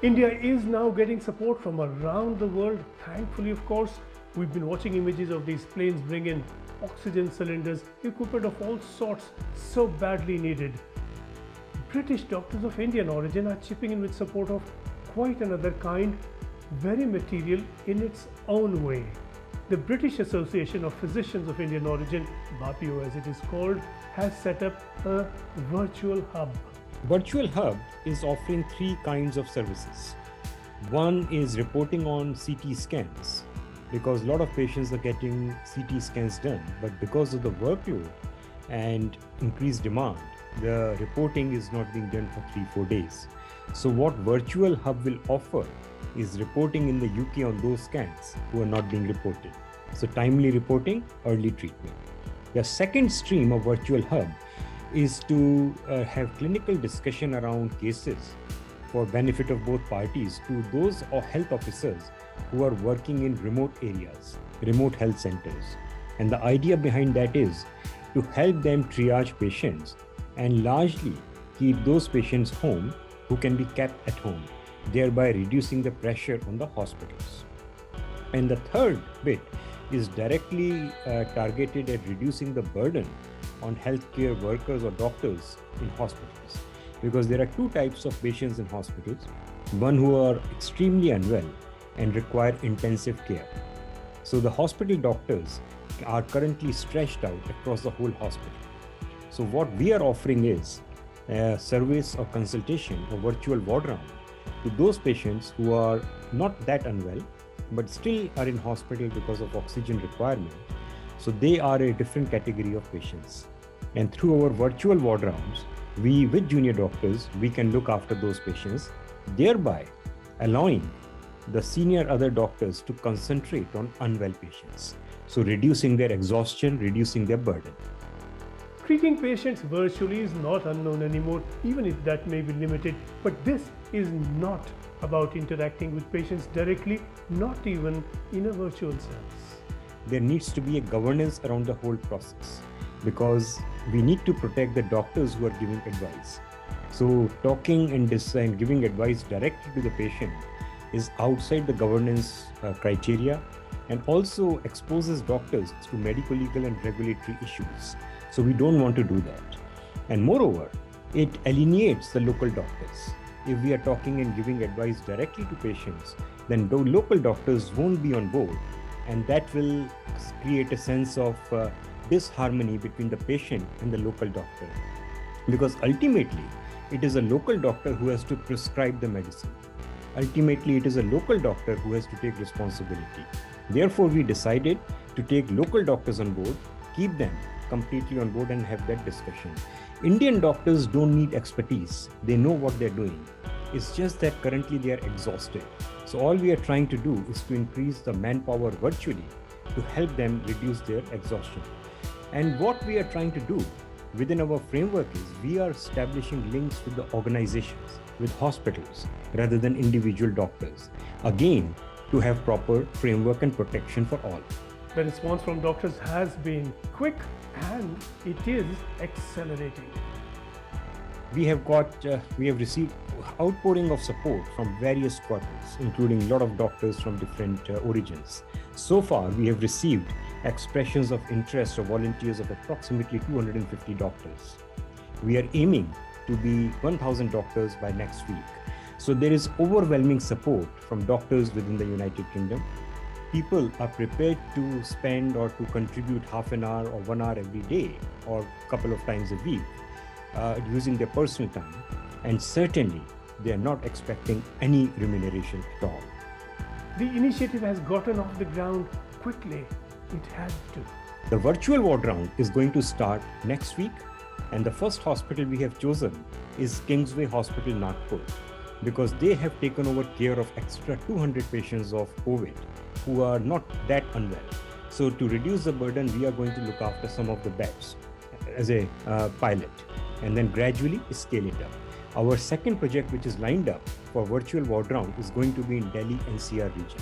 India is now getting support from around the world, thankfully of course. We've been watching images of these planes bring in oxygen cylinders, equipment of all sorts so badly needed. British doctors of Indian origin are chipping in with support of quite another kind, very material in its own way. The British Association of Physicians of Indian origin, BAPIO as it is called, has set up a virtual hub. Virtual Hub is offering three kinds of services. One is reporting on CT scans, because a lot of patients are getting CT scans done, but because of the workload and increased demand, the reporting is not being done for 3-4 days. So what Virtual Hub will offer is reporting in the UK on those scans who are not being reported. So timely reporting, early treatment. The second stream of Virtual Hub is to have clinical discussion around cases for benefit of both parties to those health officers who are working in remote areas, remote health centers. And the idea behind that is to help them triage patients and largely keep those patients home who can be kept at home, thereby reducing the pressure on the hospitals. And the third bit is directly targeted at reducing the burden on healthcare workers or doctors in hospitals, because there are two types of patients in hospitals. One who are extremely unwell and require intensive care. So the hospital doctors are currently stretched out across the whole hospital. So what we are offering is a service or consultation or virtual ward round to those patients who are not that unwell but still are in hospital because of oxygen requirement. So they are a different category of patients. And through our virtual ward rounds, we with junior doctors, we can look after those patients, thereby allowing the senior other doctors to concentrate on unwell patients. So reducing their exhaustion, reducing their burden. Treating patients virtually is not unknown anymore, even if that may be limited. But this is not about interacting with patients directly, not even in a virtual sense. There needs to be a governance around the whole process, because we need to protect the doctors who are giving advice. So talking and giving advice directly to the patient is outside the governance criteria, and also exposes doctors to medical, legal and regulatory issues. So we don't want to do that. And moreover, it alienates the local doctors. If we are talking and giving advice directly to patients, then the local doctors won't be on board, and that will create a sense of disharmony between the patient and the local doctor. Because ultimately, it is a local doctor who has to prescribe the medicine. Ultimately, it is a local doctor who has to take responsibility. Therefore, we decided to take local doctors on board, keep them completely on board and have that discussion. Indian doctors don't need expertise. They know what they're doing. It's just that currently they are exhausted. So all we are trying to do is to increase the manpower virtually to help them reduce their exhaustion. And what we are trying to do within our framework is we are establishing links with the organizations, with hospitals, rather than individual doctors. Again, to have proper framework and protection for all. The response from doctors has been quick and it is accelerating. We have received outpouring of support from various quarters, including a lot of doctors from different origins. So far, we have received expressions of interest of volunteers of approximately 250 doctors. We are aiming to be 1,000 doctors by next week. So there is overwhelming support from doctors within the United Kingdom. People are prepared to spend or to contribute half an hour or 1 hour every day or a couple of times a week using their personal time. And certainly, they are not expecting any remuneration at all. The initiative has gotten off the ground quickly. It had to. The virtual ward round is going to start next week, and the first hospital we have chosen is Kingsway Hospital, Nagpur, because they have taken over care of extra 200 patients of COVID who are not that unwell. So to reduce the burden, we are going to look after some of the beds as a pilot, and then gradually scale it up. Our second project, which is lined up for virtual ward round, is going to be in Delhi NCR region.